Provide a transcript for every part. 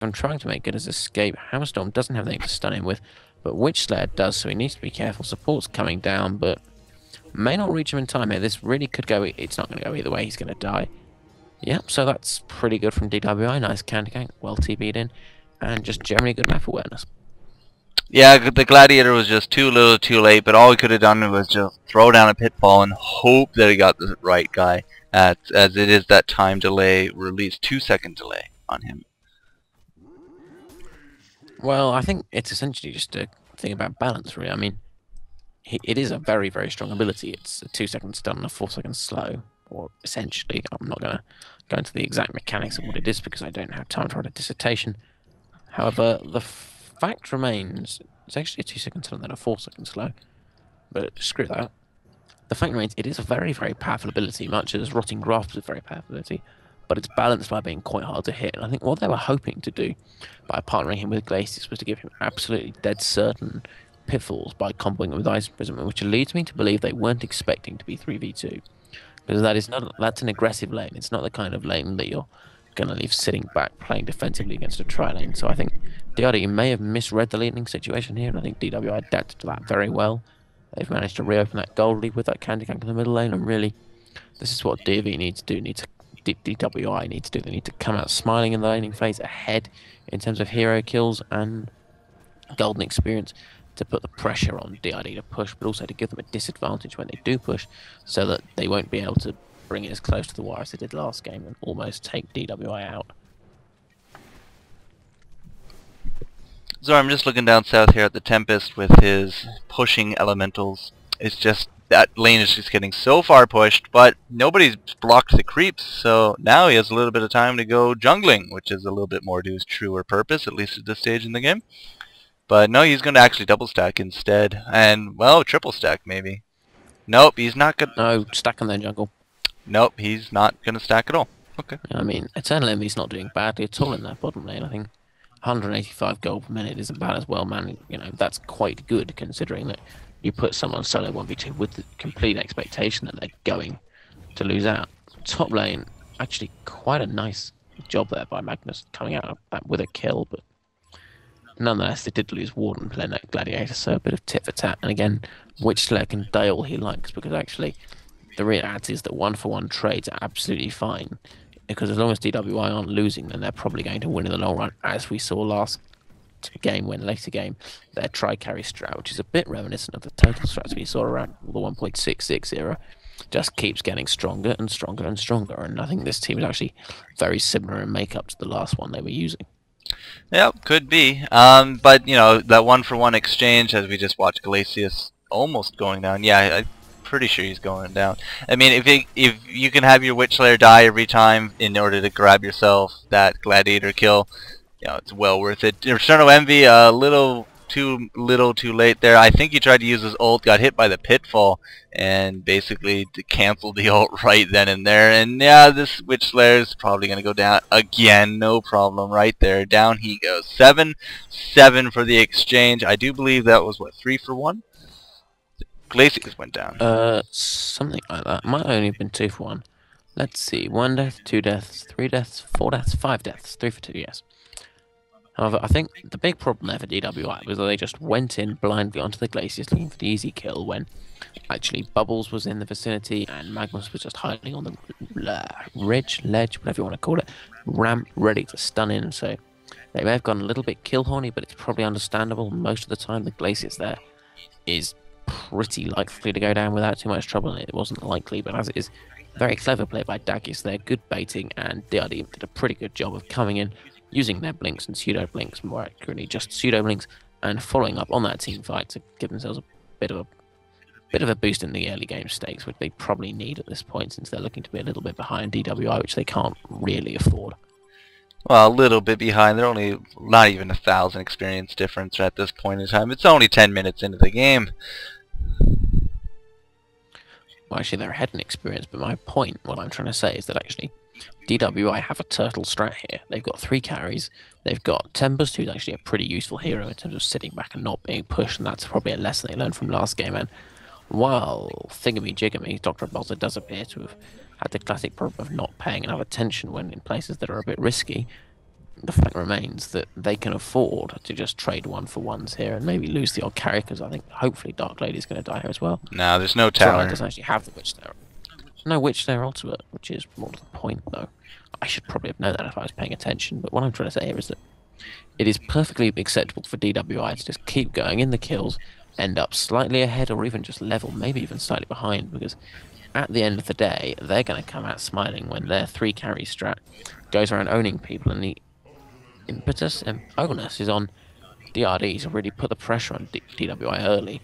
I'm trying to make good his escape. Hammerstorm doesn't have anything to stun him with, but Witch Slayer does, so he needs to be careful. Support's coming down, but may not reach him in time here. This really could go. It's not going to go either way. He's going to die. Yep, so that's pretty good from DWI. Nice counter gank, well TB'd in, and just generally good map awareness. Yeah, the Gladiator was just too little too late, but all he could have done was just throw down a pitfall and hope that he got the right guy, as it is that time delay, or at least 2-second delay on him. Well, I think it's essentially just a thing about balance, really. I mean, it is a very, very strong ability. It's a 2-second stun and a 4-second slow, or essentially. I'm not going to go into the exact mechanics of what it is because I don't have time to write a dissertation. However, the fact remains, it's actually a 2-second stun and then a 4-second slow, but screw that. The fact remains, it is a very, very powerful ability, much as Rotting Grasp is a very powerful ability, but it's balanced by being quite hard to hit. And I think what they were hoping to do by partnering him with Glacius was to give him absolutely dead certain pitfalls by comboing it with Ice Imprisonment, which leads me to believe they weren't expecting to be 3v2. Because that's an aggressive lane. It's not the kind of lane that you're going to leave sitting back playing defensively against a tri lane. So I think DRD may have misread the leading situation here, and I think DWI adapted to that very well. They've managed to reopen that gold lead with that candy gank in the middle lane, and really, this is what DV needs to do. DWI needs to do. They need to come out smiling in the laning phase, ahead in terms of hero kills and golden experience, to put the pressure on DRD to push, but also to give them a disadvantage when they do push, so that they won't be able to bring it as close to the wire as they did last game and almost take DWI out. So I'm just looking down south here at the Tempest with his pushing elementals. It's just that lane is just getting so far pushed, but nobody's blocked the creeps, so now he has a little bit of time to go jungling, which is a little bit more to his truer purpose, at least at this stage in the game. But no, he's going to actually double stack instead, and, well, triple stack maybe. Nope, he's not going to... No, stack on their jungle. Nope, he's not going to stack at all. Okay. I mean, Eternal Envy's not doing badly at all in that bottom lane. I think 185 gold per minute isn't bad as well, man. You know, that's quite good considering that you put someone solo 1v2 with the complete expectation that they're going to lose out. Top lane, actually quite a nice job there by Magnus coming out of that with a kill, but nonetheless, they did lose Warden playing that Gladiator, so a bit of tit for tat. And again, Witch Slayer can die all he likes, because actually the reality is that 1-for-1 trades are absolutely fine, because as long as DWI aren't losing, then they're probably going to win in the long run, as we saw last game when later game their tri-carry strat, which is a bit reminiscent of the total strats we saw around the 1.66 era, just keeps getting stronger and stronger and stronger. And I think this team is actually very similar in makeup to the last one they were using. Yeah, could be. But, you know, that 1-for-1 exchange, as we just watched Glacius almost going down. Yeah, I'm pretty sure he's going down. I mean, if you can have your Witch Slayer die every time in order to grab yourself that Gladiator kill, you know, it's well worth it. Eternal Envy, a little too late there. I think he tried to use his ult, got hit by the pitfall, and basically canceled the ult right then and there. And yeah, this Witch Slayer is probably going to go down again, no problem, right there. Down he goes. 7-7 for the exchange. I do believe that was, what, 3-for-1? Glacius went down. Something like that. Might only have been 2-for-1. Let's see. 1 death, 2 deaths, 3 deaths, 4 deaths, 5 deaths. 3-for-2, yes. However, I think the big problem there for DWI was that they just went in blindly onto the Glacius looking for the easy kill, when actually Bubbles was in the vicinity and Magnus was just hiding on the ledge, whatever you want to call it, ramp, ready to stun in. So they may have gone a little bit kill horny, but it's probably understandable. Most of the time the Glacius there is pretty likely to go down without too much trouble, and it wasn't likely, but as it is, very clever play by Dagis there, good baiting, and DRD did a pretty good job of coming in, using their blinks and pseudo blinks, more accurately just pseudo blinks, and following up on that team fight to give themselves a bit of a boost in the early game stakes, which they probably need at this point, since they're looking to be a little bit behind DWI, which they can't really afford. Well, a little bit behind. They're only not even 1,000 experience difference at this point in time. It's only 10 minutes into the game. Well, actually, they're ahead in experience, but my point, what I'm trying to say, is that actually DWI have a turtle strat here. They've got 3 carries. They've got Tempest, who's actually a pretty useful hero in terms of sitting back and not being pushed, and that's probably a lesson they learned from last game. And while Thingamy-Jigamy, Dr. Bolter does appear to have had the classic problem of not paying enough attention when in places that are a bit risky, the fact remains that they can afford to just trade one-for-ones here and maybe lose the odd carry, because I think hopefully Dark Lady's going to die here as well. No, there's no Sorry, tower. doesn't actually have the Witch there. No Witch there ultimate, which is more to the point though. I should probably have known that if I was paying attention, but what I'm trying to say here is that it is perfectly acceptable for DWI to just keep going in the kills, end up slightly ahead or even just level, maybe even slightly behind, because at the end of the day, they're going to come out smiling when their 3 carry strat goes around owning people, and the impetus and onus is on DRD to really put the pressure on DWI early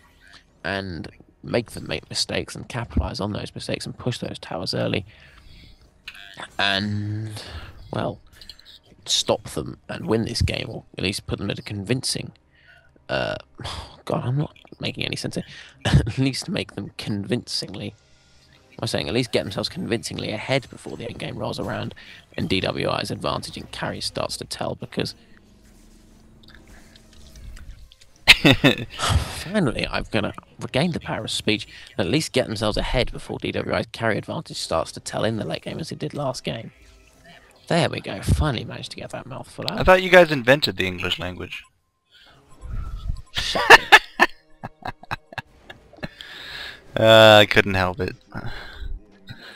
and make them make mistakes and capitalize on those mistakes and push those towers early and, well, stop them and win this game, or at least put them at a convincing God, I'm not making any sense here. At least make them convincingly, I'm saying at least get themselves convincingly ahead before the end game rolls around and DWI's advantage in carry starts to tell, because finally I'm going to regain the power of speech and at least get themselves ahead before DWI's carry advantage starts to tell in the late game as it did last game. There we go, finally managed to get that mouthful out. I thought you guys invented the English language. Shut I couldn't help it.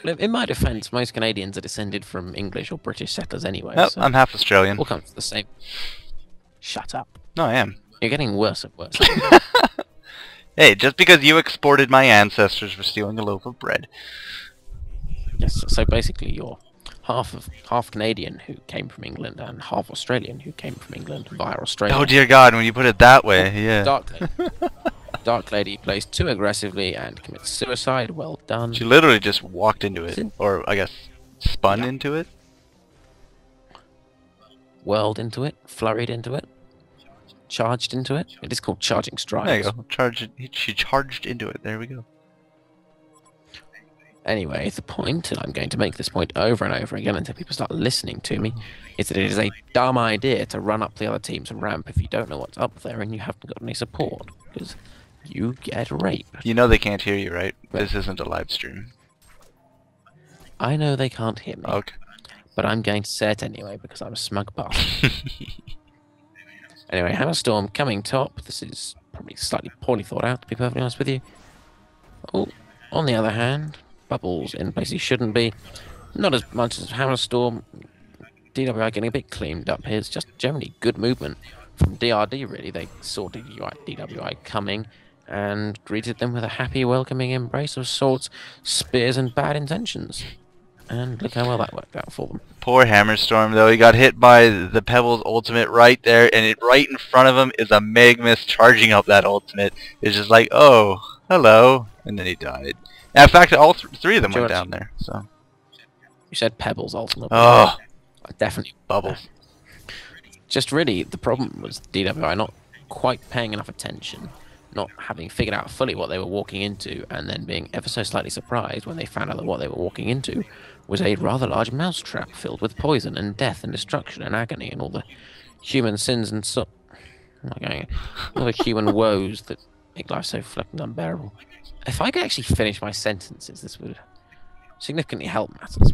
In my defence, most Canadians are descended from English or British settlers anyway. Nope, So I'm half Australian. all comes to the same. Shut up. No, I am. You're getting worse and worse. Hey, just because you exported my ancestors for stealing a loaf of bread. Yes, so basically you're half Canadian who came from England and half Australian who came from England via Australia. Oh dear God, when you put it that way, yeah. Dark Lady plays too aggressively and commits suicide. Well done. She literally just walked into it, or I guess spun into it. Whirled into it, flurried into it, charged into it. It is called charging strikes. There you go. She charged into it. There we go. Anyway, the point, and I'm going to make this point over and over again until people start listening to me, is that it is a dumb idea to run up the other team's ramp if you don't know what's up there and you haven't got any support, because you get raped. You know they can't hear you, right? This isn't a live stream. I know they can't hear me, Okay. but I'm going to say it anyway because I'm a smug bastard. Anyway, Hammerstorm coming top. This is probably slightly poorly thought out, to be perfectly honest with you. Oh, on the other hand, Bubbles in places he shouldn't be. Not as much as Hammerstorm. DWI getting a bit cleaned up here. It's just generally good movement from DRD, really. They saw DWI coming and greeted them with a happy, welcoming embrace of swords, spears, and bad intentions. And look how well that worked out for them. Poor Hammerstorm, though. He got hit by the Pebbles ultimate right there, and right in front of him is a Magmus charging up that ultimate. It's just like, oh, hello. And then he died. And in fact, all three of them went down there. So you said Pebbles ultimate. Oh, definitely Bubbles. Just really, the problem was DWI not quite paying enough attention, not having figured out fully what they were walking into, and then being ever so slightly surprised when they found out that what they were walking into was a rather large mousetrap filled with poison and death and destruction and agony and all the human sins and all the human woes that make life so flipping unbearable. If I could actually finish my sentences, this would significantly help matters.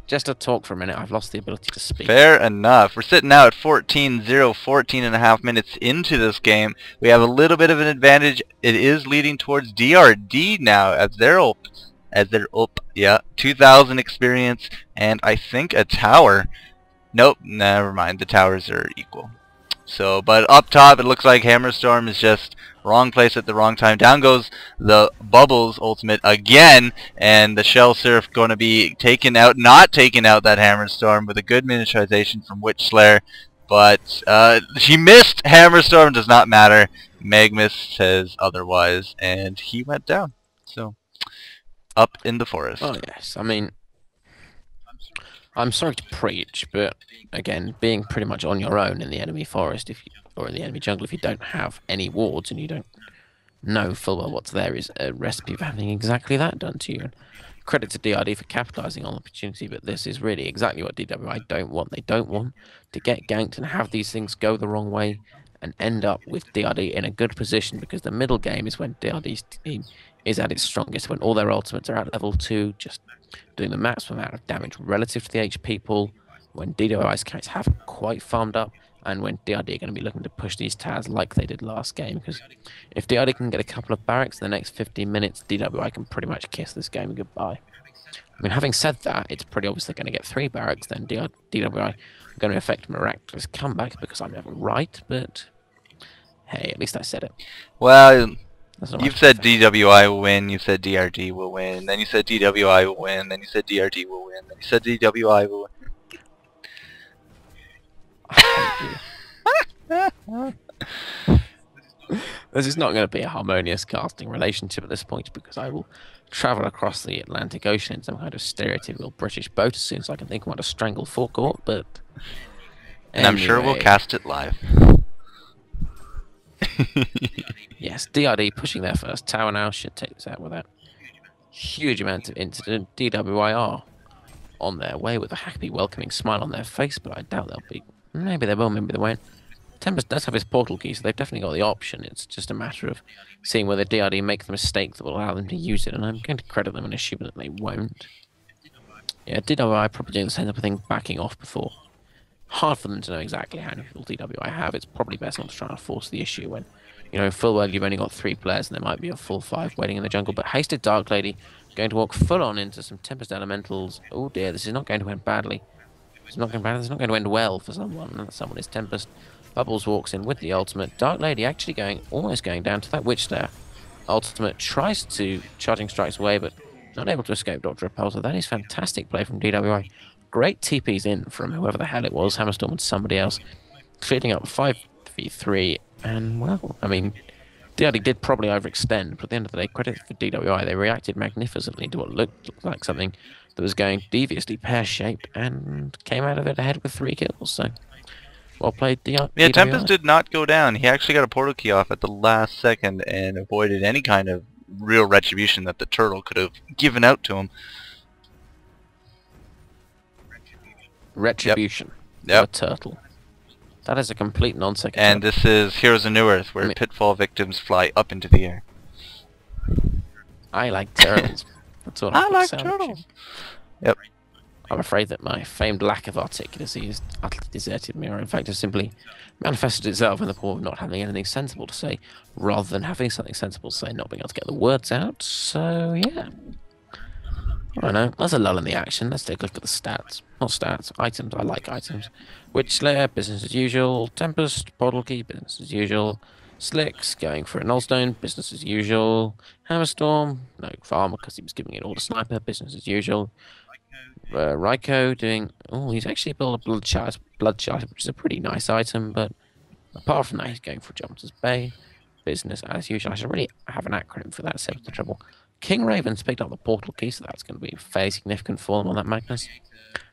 Just to talk for a minute, I've lost the ability to speak. Fair enough. We're sitting now at 14-0, 14 and a half minutes into this game. We have a little bit of an advantage. It is leading towards DRD now as they're up. Yeah, 2,000 experience and I think a tower. Nope, never mind. The towers are equal. So, but up top, it looks like Hammerstorm is just wrong place at the wrong time. Down goes the Bubbles ultimate again, and the Shell Surf going to be taken out, not taking out that Hammerstorm with a good miniaturization from Witch Slayer. But she missed. Hammerstorm does not matter. Magmus says otherwise, and he went down. So, up in the forest. Oh yes, I mean, I'm sorry to preach, but again, being pretty much on your own in the enemy forest, or in the enemy jungle, if you don't have any wards and you don't know full well what's there, is a recipe for having exactly that done to you. And credit to DRD for capitalising on the opportunity, but this is really exactly what DWI don't want. They don't want to get ganked and have these things go the wrong way and end up with DRD in a good position, because the middle game is when DRD's team is at its strongest, when all their ultimates are at level 2, just doing the maximum amount of damage relative to the HP pool, when DWI's carries haven't quite farmed up, and when DRD are going to be looking to push these towers like they did last game. Because if DRD can get a couple of barracks in the next 15 minutes, DWI can pretty much kiss this game goodbye. I mean, having said that, it's pretty obvious they're going to get 3 barracks, then DWI are going to effect a miraculous comeback because I'm never right, but hey, at least I said it. Well, you've said effect. DWI will win, you said DRD will win, then you said DWI will win, then you said DRD will win, then you said DWI will win. I hate you. This is not going to be a harmonious casting relationship at this point because I will travel across the Atlantic Ocean in some kind of stereotypical British boat as soon as I can think of how to strangle Four Court, but And I'm sure we'll anyway. cast it live. Yes, DRD pushing their first tower now should take this out without huge amount of incident. DWIR on their way with a happy welcoming smile on their face, but I doubt they'll be. Maybe they will, maybe they won't. Tempest does have his portal key, so they've definitely got the option. It's just a matter of seeing whether DRD make the mistake that will allow them to use it, and I'm going to credit them and assume that they won't. Yeah, DWI probably doing the same type of thing, backing off before. Hard for them to know exactly how many people DWI have. It's probably best not to try and force the issue when, full well you've only got 3 players and there might be a full 5 waiting in the jungle. But Hasted Dark Lady going to walk full on into some Tempest Elementals. Oh dear, this is not going to end badly. It's not going to end well for someone. Someone is Tempest. Bubbles walks in with the ultimate. Dark Lady actually almost going down to that Witch there. Ultimate tries to Charging Strikes away, but not able to escape Dr. Repulsor. That is fantastic play from DWI. Great TPs in from whoever the hell it was, Hammerstorm and somebody else. Clearing up 5v3, and well, I mean, DRD did probably overextend, but at the end of the day, credit for DWI, they reacted magnificently to what looked like something that was going deviously pear-shaped and came out of it ahead with 3 kills, so well played, DWI. Yeah, Tempest did not go down. He actually got a portal key off at the last second and avoided any kind of real retribution that the turtle could have given out to him. Retribution. Yep. A turtle. That is a complete non-sequitur. And this is Heroes of New Earth, where pitfall victims fly up into the air. I like turtles. That's what I like turtles. Yep. I'm afraid that my famed lack of articulacy has utterly deserted me, or in fact has simply manifested itself in the form of not having anything sensible to say, rather than having something sensible to say, not being able to get the words out. So, yeah. I don't know. There's a lull in the action. Let's take a look at the stats. Not stats, items. I like items. Witch Slayer, business as usual. Tempest, Portal Key, business as usual. Slicks, going for a Nullstone, business as usual. Hammerstorm, no farm because he was giving it all to Sniper, business as usual. Raiko doing... Oh, he's actually built a Blood Shard, which is a pretty nice item, but apart from that, he's going for Jumper's Bay. Business as usual. I should really have an acronym for that, except for the trouble. King Raven's picked up the portal key, so that's going to be fairly significant for them on that Magnus.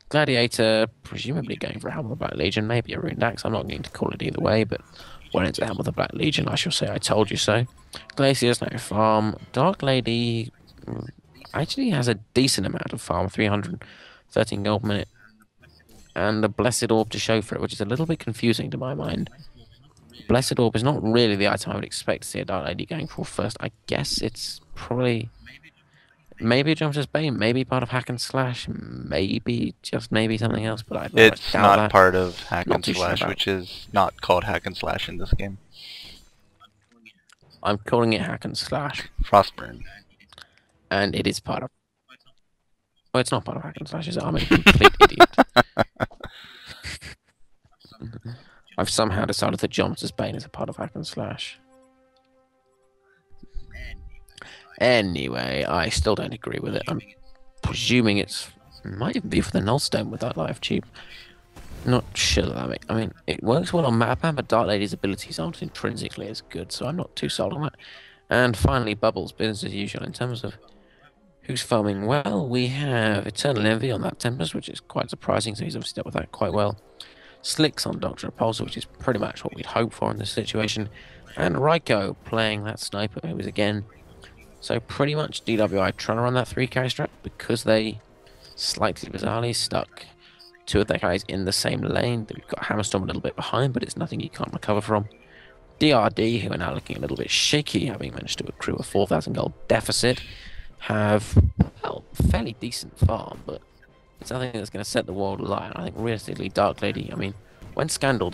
Gladiator, presumably going for a Helm of the Black Legion, maybe a Runed Axe. I'm not going to call it either way, but when it's a Helm of the Black Legion, I shall say I told you so. Glacier's no farm. Dark Lady actually has a decent amount of farm, 313 gold per minute, and a Blessed Orb to show for it, which is a little bit confusing to my mind. Blessed Orb is not really the item I would expect to see a Dark Lady going for first. I guess it's probably... Maybe a Jumper's Bane, maybe part of Hack and Slash, maybe, just maybe something else, but I It's doubt not that. part of Hack Not and too sure Slash, about which is not called Hack and Slash in this game. I'm calling it Hack and Slash, Frostburn. and it is part of... Oh, it's not part of Hack and Slash, is it? I'm a complete idiot. I've somehow decided that Jumper's Bane is a part of Hack and Slash. Anyway, I still don't agree with it. I'm presuming it might even be for the Nullstone with that life cheap. Not sure that I mean, it works well on Madman, but Dark Lady's abilities aren't intrinsically as good, so I'm not too sold on that. And finally, Bubbles, business as usual. In terms of who's farming well, we have Eternal Envy on that Tempest, which is quite surprising, so he's obviously dealt with that quite well. Slicks on Dr. Repulsor, which is pretty much what we'd hope for in this situation. And Raiko playing that Sniper, who is again... So pretty much DWI trying to run that 3 carry strat because they slightly bizarrely stuck 2 of their guys in the same lane. We've got Hammerstorm a little bit behind, but it's nothing you can't recover from. DRD, who are now looking a little bit shaky, having managed to accrue a 4,000 gold deficit, have, well, fairly decent farm, but It's nothing that's going to set the world alight. I think realistically, Dark Lady. I mean, when Scandal